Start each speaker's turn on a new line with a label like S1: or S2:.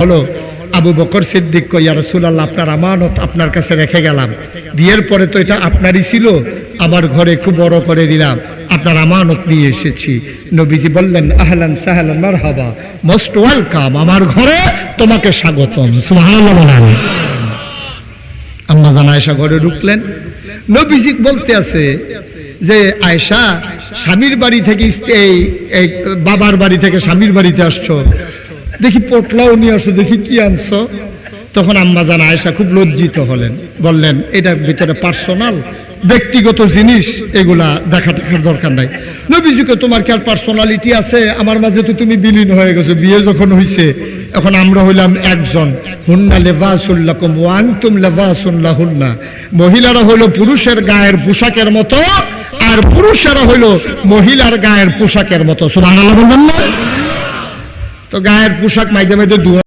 S1: হলো আবু বকর সিদ্দিক কই, ইয়া রাসূলুল্লাহ, আপনার আমানত আপনার কাছে রেখে গেলাম, বিয়ের পরে তো এটা আপনারই ছিল, আমার ঘরে একটু বড় করে দিলাম, আপনার আমানত নিয়ে এসেছি। নবীজি বললেন, আহলান সাহলান মারহাবা, মোস্ট ওয়েলকাম, আমার ঘরে তোমাকে স্বাগতম। সুবহানাল্লাহ বলেন। আম্মা জান আয়েশা ঘরে ঢুকলেন, নবীজি বলতে আছে যে, আয়েশা, স্বামীর বাড়ি থেকে এই বাবার বাড়ি থেকে স্বামীর বাড়িতে আসছো, দেখি পোটলাও নিয়ে আসো, দেখি কি আনছো। তখন আম্মা জান আয়েশা খুব লজ্জিত হলেন, বললেন, এটার ভিতরে পার্সোনাল ব্যক্তিগত জিনিস, এগুলা দেখার দরকার নাই। নবীজিকে, তোমার কি আর পার্সোনালিটি আছে? আমার মাঝে তো তুমি বিলীন হয়ে গেছো, বিয়ে যখন হইছে, এখন আমরা হইলাম একজন। হুন্না লিবাসুল লাকুম ওয়া আনতুম লিবাসুন লাহুন্না, মহিলারা হইল পুরুষের গায়ের পোশাকের মতো, আর পুরুষেরা হইল মহিলার গায়ের পোশাকের মতো। সুবহানাল্লাহ বলবেন না? তো গায়ের পোশাক মাইদে মাইদে